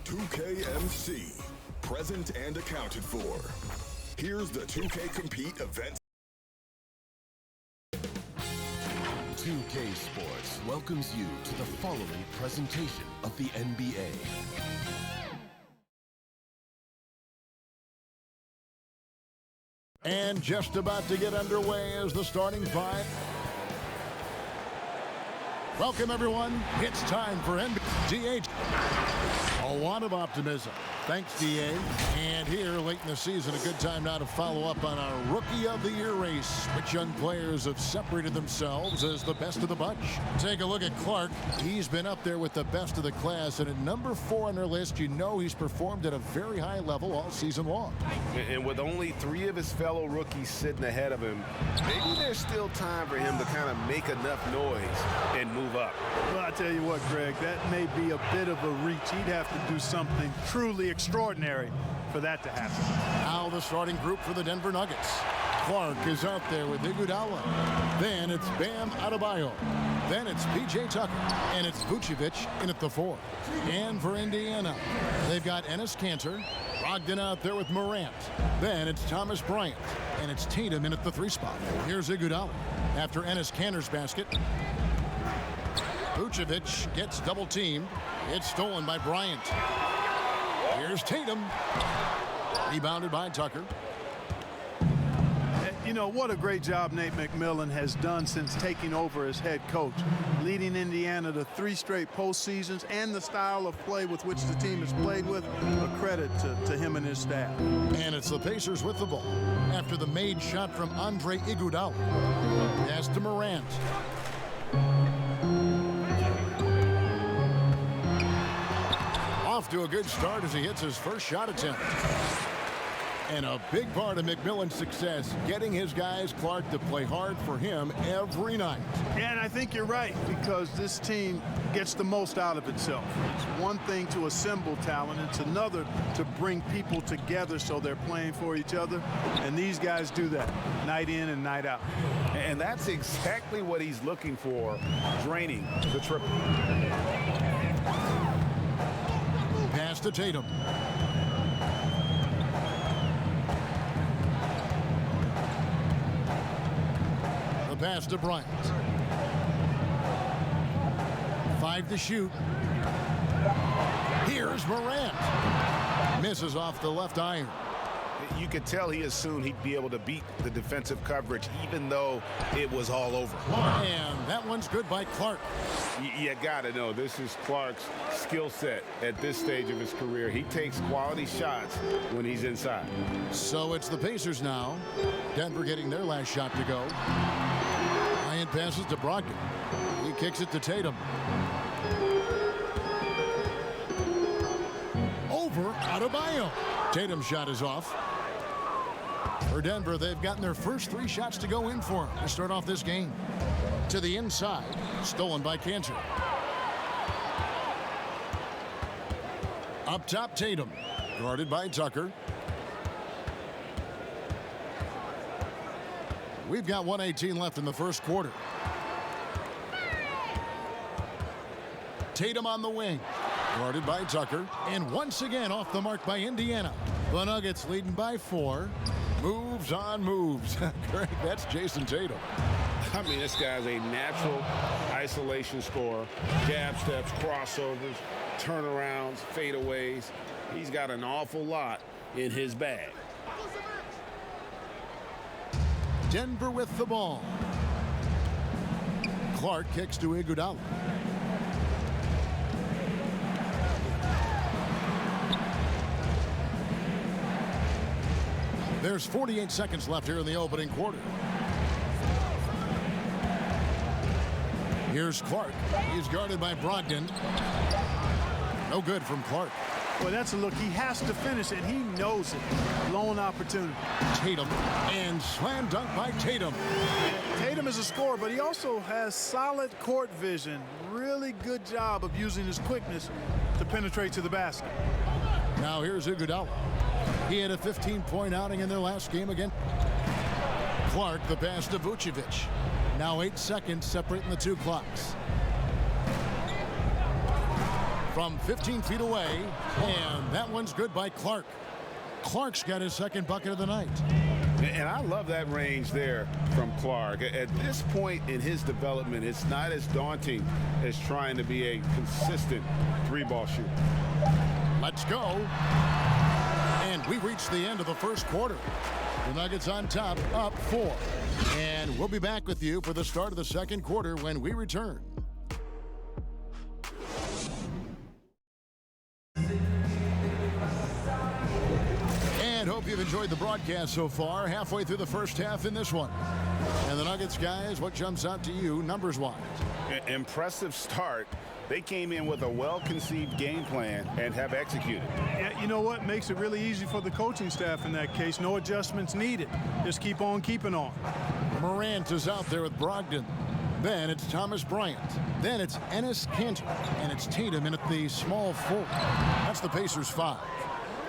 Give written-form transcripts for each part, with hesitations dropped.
2KMC, present and accounted for. Here's the 2K Compete event. 2K Sports welcomes you to the following presentation of the NBA. And just about to get underway is the starting five. Welcome, everyone. It's time for NBA. A lot of optimism. Thanks, DA. And here, late in the season, a good time now to follow up on our Rookie of the Year race. Which young players have separated themselves as the best of the bunch? Take a look at Clark. He's been up there with the best of the class. And at number 4 on our list, you know he's performed at a very high level all season long. And with only 3 of his fellow rookies sitting ahead of him, maybe there's still time for him to kind of make enough noise and move up. Well, I tell you what, Greg, that may be a bit of a reach. He'd have to do something truly extraordinary for that to happen. Now the starting group for the Denver Nuggets. Clark is out there with Iguodala. Then it's Bam Adebayo. Then it's P.J. Tucker. And it's Vucevic in at the 4. And for Indiana, they've got Enes Kanter. Brogdon out there with Morant. Then it's Thomas Bryant. And it's Tatum in at the 3 spot. Here's Iguodala after Enes Kanter's basket. Vucevic gets double-teamed. It's stolen by Bryant. Here's Tatum. Rebounded by Tucker. You know, what a great job Nate McMillan has done since taking over as head coach, leading Indiana to 3 straight postseasons, and the style of play with which the team has played with, a credit to him and his staff. And it's the Pacers with the ball after the made shot from Andre Iguodala. Pass to Morant. Off to a good start as he hits his first shot attempt. And a big part of McMillan's success, getting his guys, Clark, to play hard for him every night. And I think you're right, because this team gets the most out of itself. It's one thing to assemble talent. It's another to bring people together so they're playing for each other. And these guys do that night in and night out. And that's exactly what he's looking for, draining the triple. Pass to Tatum. The pass to Bryant. 5 to shoot. Here's Morant. Misses off the left iron. You could tell he assumed he'd be able to beat the defensive coverage, even though it was all over. And that one's good by Clark. You got to know, this is Clark's skill set at this stage of his career. He takes quality shots when he's inside. So it's the Pacers now. Denver getting their last shot to go. Bryant passes to Brogdon. He kicks it to Tatum. Over Adebayo. Tatum's shot is off. For Denver, they've gotten their first 3 shots to go in for him to start off this game. To the inside, stolen by Kanter. Up top, Tatum, guarded by Tucker. We've got 1:18 left in the first quarter. Tatum on the wing, guarded by Tucker, and once again off the mark by Indiana. The Nuggets leading by 4. Moves on moves. Greg, that's Jason Tatum. I mean, this guy's a natural isolation scorer. Jab steps, crossovers, turnarounds, fadeaways. He's got an awful lot in his bag. Denver with the ball. Clark kicks to Iguodala. There's 48 seconds left here in the opening quarter. Here's Clark. He's guarded by Brogdon. No good from Clark. Well, that's a look. He has to finish it. He knows it. Blown opportunity. Tatum. And slam dunk by Tatum. Tatum is a scorer, but he also has solid court vision. Really good job of using his quickness to penetrate to the basket. Now here's Iguodala. He had a 15-point outing in their last game again. Clark, the pass to Vucevic. Now 8 seconds separating the two clocks. From 15 feet away, and that one's good by Clark. Clark's got his second bucket of the night. And I love that range there from Clark. At this point in his development, it's not as daunting as trying to be a consistent three-ball shooter. Let's go. And we reached the end of the first quarter. The Nuggets on top, up 4. And we'll be back with you for the start of the second quarter when we return. And hope you've enjoyed the broadcast so far. Halfway through the first half in this one. And the Nuggets, guys, what jumps out to you numbers-wise? Impressive start. They came in with a well-conceived game plan and have executed. Yeah, you know what makes it really easy for the coaching staff in that case? No adjustments needed. Just keep on keeping on. Morant is out there with Brogdon. Then it's Thomas Bryant. Then it's Enes Kanter. And it's Tatum in at the small forward. That's the Pacers' 5.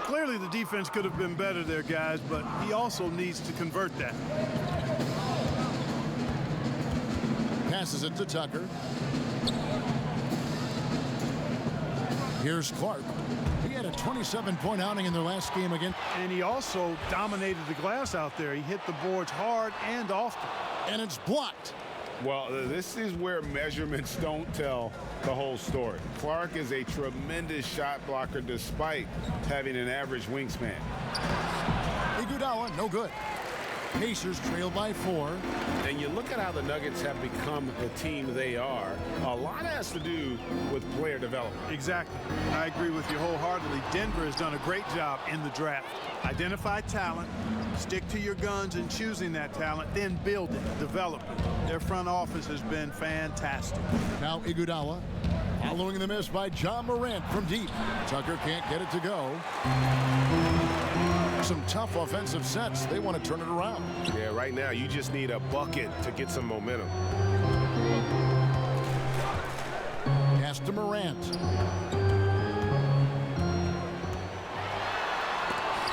Clearly the defense could have been better there, guys, but he also needs to convert that. Passes it to Tucker. Here's Clark. He had a 27-point outing in their last game again. And he also dominated the glass out there. He hit the boards hard and often. And it's blocked. Well, this is where measurements don't tell the whole story. Clark is a tremendous shot blocker despite having an average wingspan. Iguodala, no good. Pacers trail by 4. And you look at how the Nuggets have become the team they are. A lot has to do with player development. Exactly. I agree with you wholeheartedly. Denver has done a great job in the draft. Identify talent, stick to your guns in choosing that talent, then build it, develop it. Their front office has been fantastic. Now Iguodala, following the miss by John Morant from deep. Tucker can't get it to go. Some tough offensive sets. They want to turn it around. Yeah, right now you just need a bucket to get some momentum. Pass to Morant.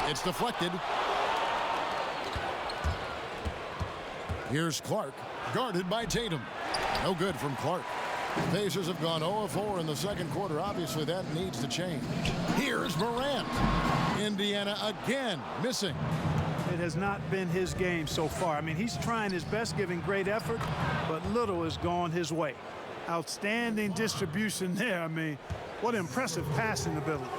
It's deflected. Here's Clark, guarded by Tatum. No good from Clark. Pacers have gone 0-4 in the second quarter. Obviously, that needs to change. Here's Morant. Indiana again missing. It has not been his game so far. I mean, he's trying his best, giving great effort, but little has gone his way. Outstanding distribution there. I mean, what impressive passing ability.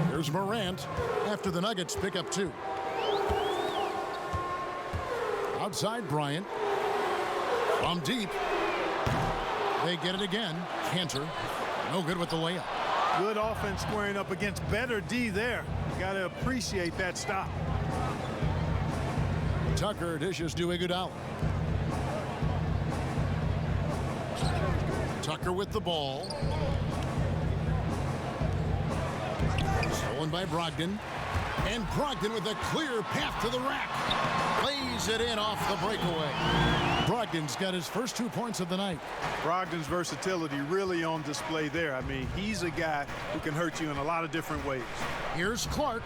Here's Morant after the Nuggets pick up 2. Outside Bryant. From deep. They get it again. Kanter. No good with the layup. Good offense squaring up against better D there. Got to appreciate that stop. Tucker dishes to Iguodala. Tucker with the ball. Stolen by Brogdon. And Brogdon with a clear path to the rack. Lays it in off the breakaway. Brogdon's got his first 2 points of the night. Brogdon's versatility really on display there. I mean, he's a guy who can hurt you in a lot of different ways. Here's Clark.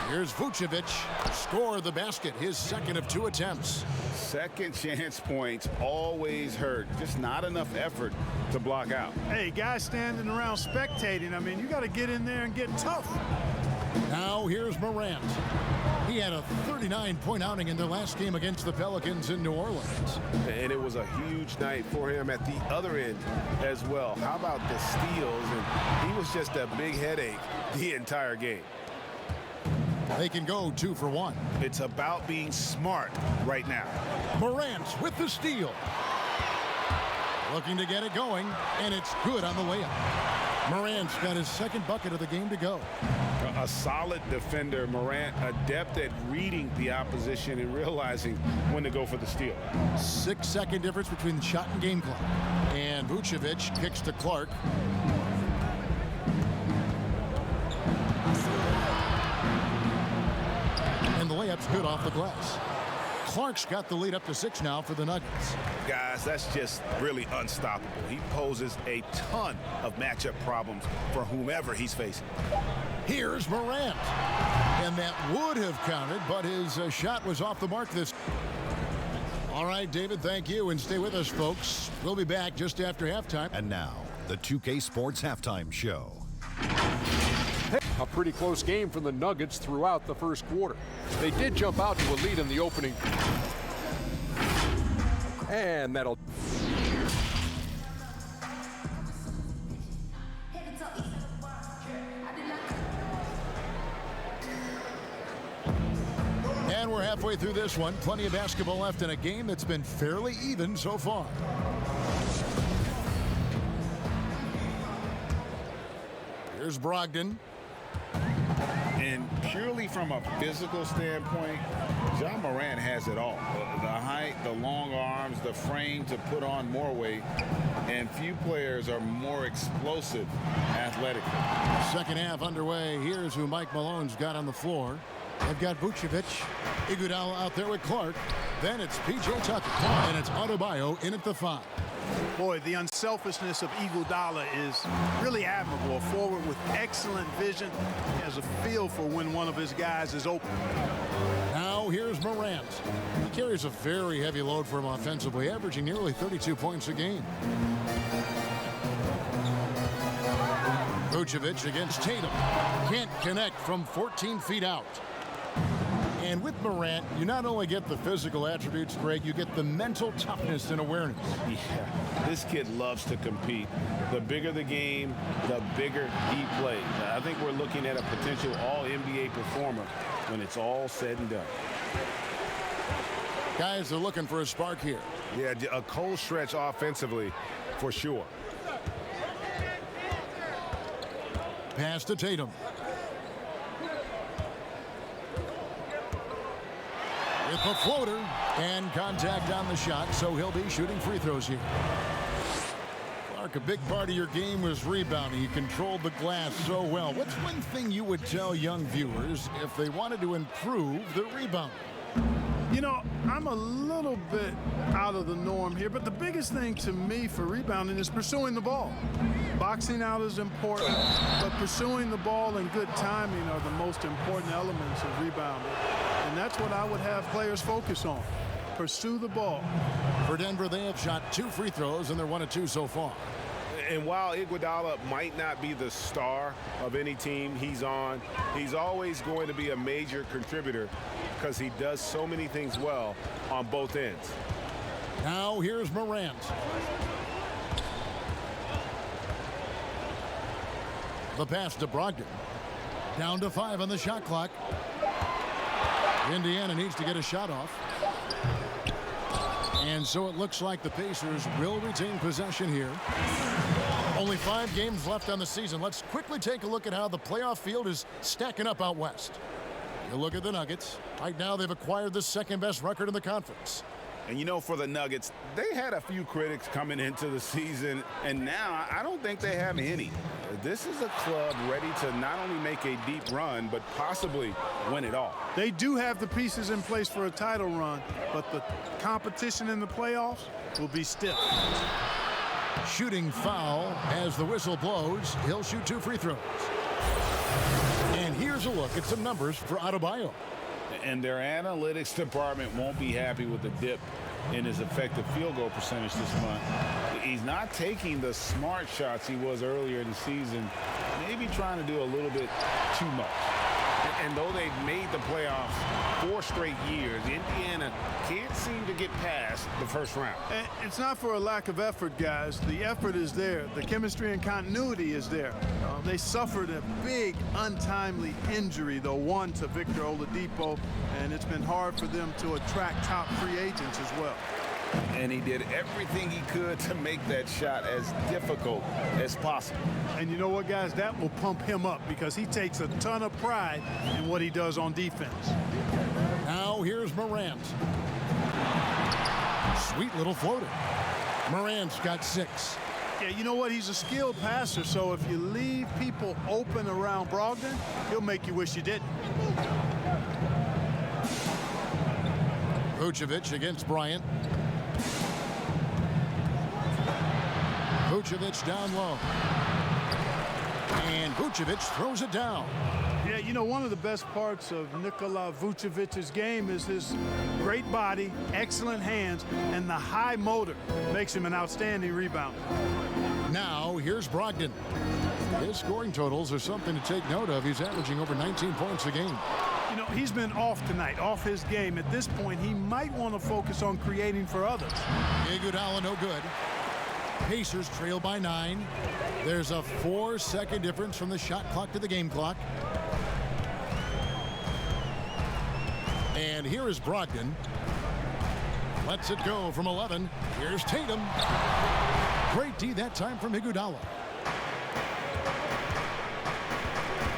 Here's Vucevic. Score the basket, his second of 2 attempts. Second chance points always hurt. Just not enough effort to block out. Hey, guys standing around spectating. I mean, you got to get in there and get tough. Now here's Morant. He had a 39-point outing in their last game against the Pelicans in New Orleans. And it was a huge night for him at the other end as well. How about the steals? And he was just a big headache the entire game. They can go 2 for 1. It's about being smart right now. Morant with the steal. Looking to get it going, and it's good on the layup. Morant's got his second bucket of the game to go. A solid defender, Morant, adept at reading the opposition and realizing when to go for the steal. 6-second difference between the shot and game clock. And Vucevic kicks to Clark. And the layup's good off the glass. Clark's got the lead up to 6 now for the Nuggets. Guys, that's just really unstoppable. He poses a ton of matchup problems for whomever he's facing. Here's Morant. And that would have counted, but his shot was off the mark this. All right, David, thank you. And stay with us, folks. We'll be back just after halftime. And now, the 2K Sports Halftime Show. A pretty close game for the Nuggets throughout the first quarter. They did jump out to a lead in the opening. And that'll... And we're halfway through this one. Plenty of basketball left in a game that's been fairly even so far. Here's Brogdon. And purely from a physical standpoint, Ja Morant has it all. The height, the long arms, the frame to put on more weight. And few players are more explosive athletically. Second half underway. Here's who Mike Malone's got on the floor. They've got Vucevic, Iguodala out there with Clark. Then it's P.J. Tucker, and it's Adebayo in at the 5. Boy, the unselfishness of Iguodala is really admirable. A forward with excellent vision. He has a feel for when one of his guys is open. Now here's Morant. He carries a very heavy load for him offensively, averaging nearly 32 points a game. Vucevic against Tatum. Can't connect from 14 feet out. And with Morant, you not only get the physical attributes, Greg, you get the mental toughness and awareness. Yeah, this kid loves to compete. The bigger the game, the bigger he plays. I think we're looking at a potential all-NBA performer when it's all said and done. Guys are looking for a spark here. Yeah, a cold stretch offensively for sure. Pass to Tatum. With the floater and contact on the shot, so he'll be shooting free throws here. Clark, a big part of your game was rebounding. You controlled the glass so well. What's one thing you would tell young viewers if they wanted to improve their rebounding? You know, I'm a little bit out of the norm here, but the biggest thing to me for rebounding is pursuing the ball. Boxing out is important, but pursuing the ball and good timing are the most important elements of rebounding. And that's what I would have players focus on. Pursue the ball. For Denver, they have shot 2 free throws, and they're 1 of 2 so far. And while Iguodala might not be the star of any team he's on, he's always going to be a major contributor because he does so many things well on both ends. Now here's Morant. The pass to Brogdon. Down to 5 on the shot clock. Indiana needs to get a shot off. And so it looks like the Pacers will retain possession here. Only 5 games left on the season. Let's quickly take a look at how the playoff field is stacking up out west. You look at the Nuggets. Right now they've acquired the 2nd best record in the conference. And you know, for the Nuggets, they had a few critics coming into the season, and now I don't think they have any. This is a club ready to not only make a deep run, but possibly win it all. They do have the pieces in place for a title run, but the competition in the playoffs will be stiff. Shooting foul as the whistle blows. He'll shoot 2 free throws. And here's a look at some numbers for Adebayo. And their analytics department won't be happy with the dip in his effective field goal percentage this month. He's not taking the smart shots he was earlier in the season, maybe trying to do a little bit too much. And though they've made the playoffs 4 straight years, Indiana can't seem to get past the first round. And it's not for a lack of effort, guys. The effort is there. The chemistry and continuity is there. They suffered a big, untimely injury, though, one to Victor Oladipo, and it's been hard for them to attract top free agents as well. And he did everything he could to make that shot as difficult as possible. And you know what, guys? That will pump him up because he takes a ton of pride in what he does on defense. Now here's Morant. Sweet little floater. Morant's got 6. Yeah, you know what? He's a skilled passer, so if you leave people open around Brogdon, he'll make you wish you didn't. Vucevic against Bryant. Vucevic down low. And Vucevic throws it down. Yeah, you know, one of the best parts of Nikola Vucevic's game is his great body, excellent hands, and the high motor makes him an outstanding rebounder. Now, here's Brogdon. His scoring totals are something to take note of. He's averaging over 19 points a game. You know, he's been off tonight, off his game. At this point, he might want to focus on creating for others. Iguodala no good. Pacers trail by 9. There's a 4-second difference from the shot clock to the game clock. And here is Brogdon. Lets it go from 11. Here's Tatum. Great D that time from Iguodala.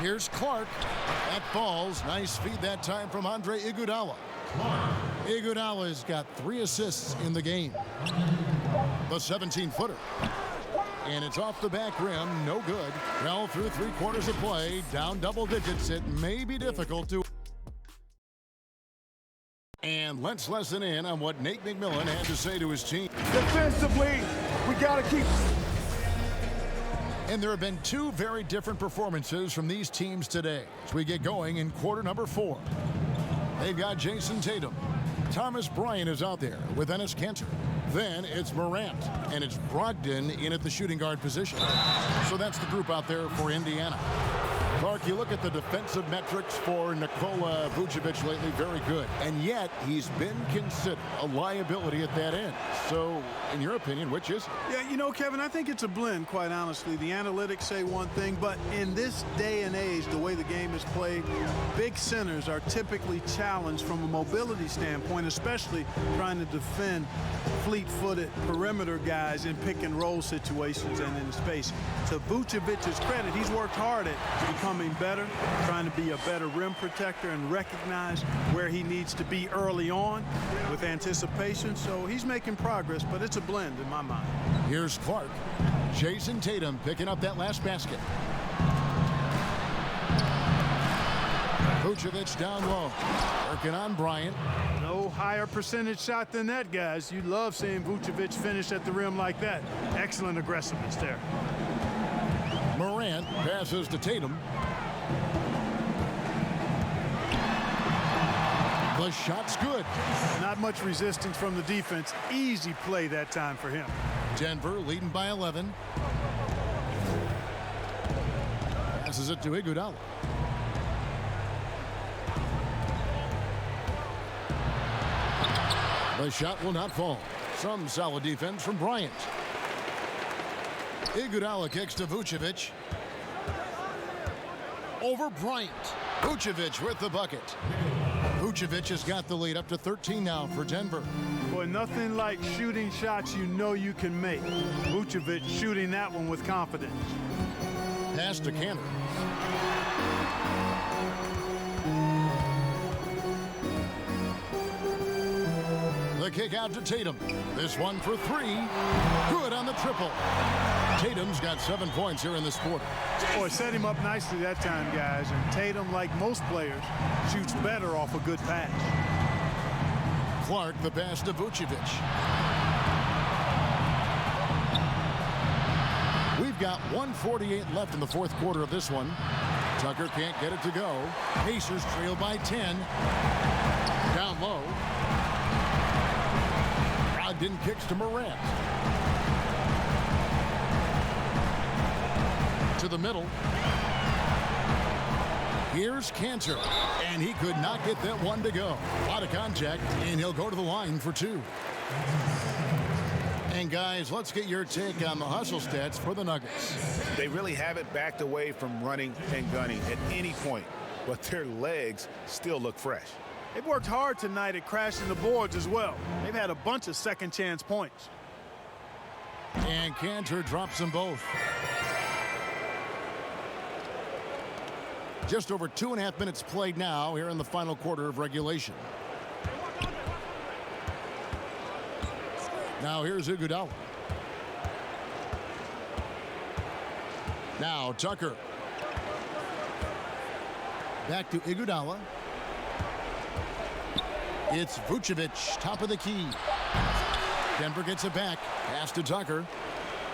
Here's Clark. That falls. Nice feed that time from Andre Iguodala. Iguodala's got 3 assists in the game. The 17-footer. And it's off the back rim. No good. Well, through 3 quarters of play, down double digits. It may be difficult to... And let's listen in on what Nate McMillan had to say to his team. Defensively, we got to keep... And there have been 2 very different performances from these teams today as we get going in quarter number 4. They've got Jason Tatum. Thomas Bryant is out there with Enes Kanter. Then it's Morant, and it's Brogdon in at the shooting guard position. So that's the group out there for Indiana. Clark, you look at the defensive metrics for Nikola Vucevic lately, very good. And yet, he's been considered a liability at that end. So, in your opinion, which is it? Yeah, you know, Kevin, I think it's a blend, quite honestly. The analytics say one thing, but in this day and age, the way the game is played, big centers are typically challenged from a mobility standpoint, especially trying to defend fleet-footed perimeter guys in pick-and-roll situations and in space. To Vucevic's credit, he's worked hard at becoming better, trying to be a better rim protector and recognize where he needs to be early on with anticipation. So he's making progress, but it's a blend in my mind. Here's Clark. Jason Tatum picking up that last basket. Vucevic down low. Working on Bryant. No higher percentage shot than that, guys. You love seeing Vucevic finish at the rim like that. Excellent aggressiveness there. Morant passes to Tatum. The shot's good. Not much resistance from the defense. Easy play that time for him. Denver leading by 11. Passes it to Iguodala. The shot will not fall. Some solid defense from Bryant. Iguodala kicks to Vucevic. Over Bryant. Vucevic with the bucket. Vucevic has got the lead up to 13 now for Denver. Boy, nothing like shooting shots you know you can make. Vucevic shooting that one with confidence. Pass to Kanter. The kick out to Tatum. This one for 3. Good on the triple. Tatum's got 7 points here in this quarter. Boy, set him up nicely that time, guys. And Tatum, like most players, shoots better off a good pass. Clark, the pass to Vucevic. We've got 1:48 left in the 4th quarter of this one. Tucker can't get it to go. Pacers trail by 10. Down low. Brogdon kicks to Morant. To the middle. Here's Kanter, and he could not get that one to go. A lot of contact, and he'll go to the line for 2. And guys, let's get your take on the hustle stats for the Nuggets. They really haven't backed away from running and gunning at any point, but their legs still look fresh. They've worked hard tonight at crashing the boards as well. They've had a bunch of second chance points. And Kanter drops them both. Just over 2.5 minutes played now here in the final quarter of regulation. Now here's Iguodala. Now Tucker. Back to Iguodala. It's Vucevic, top of the key. Denver gets it back. Pass to Tucker.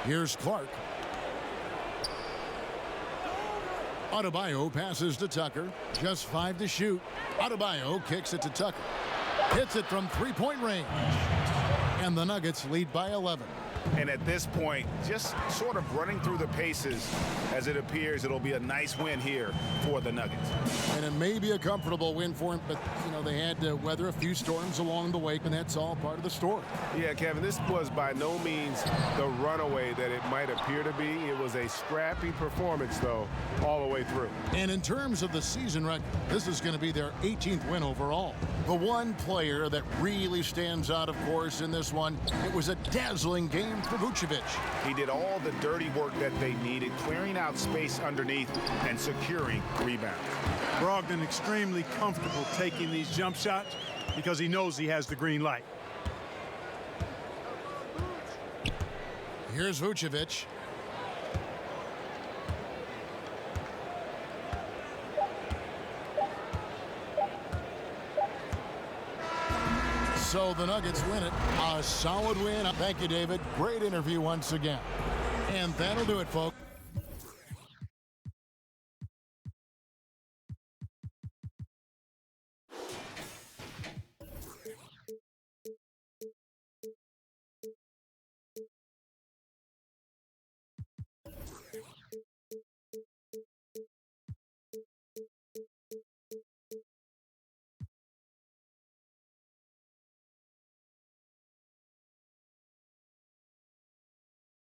Here's Clark. Adebayo passes to Tucker. Just 5 to shoot. Adebayo kicks it to Tucker. Hits it from three-point range. And the Nuggets lead by 11. And at this point, just sort of running through the paces, as it appears it'll be a nice win here for the Nuggets. And it may be a comfortable win for him, but, you know, they had to weather a few storms along the way, and that's all part of the story. Yeah, Kevin, this was by no means the runaway that it might appear to be. It was a scrappy performance, though, all the way through. And in terms of the season record, this is going to be their 18th win overall. The one player that really stands out, of course, in this one, it was a dazzling game for Vucevic. He did all the dirty work that they needed, clearing out space underneath and securing rebounds. Brogdon extremely comfortable taking these jump shots because he knows he has the green light. Here's Vucevic. So the Nuggets win it. A solid win. Thank you, David. Great interview once again. And that'll do it, folks.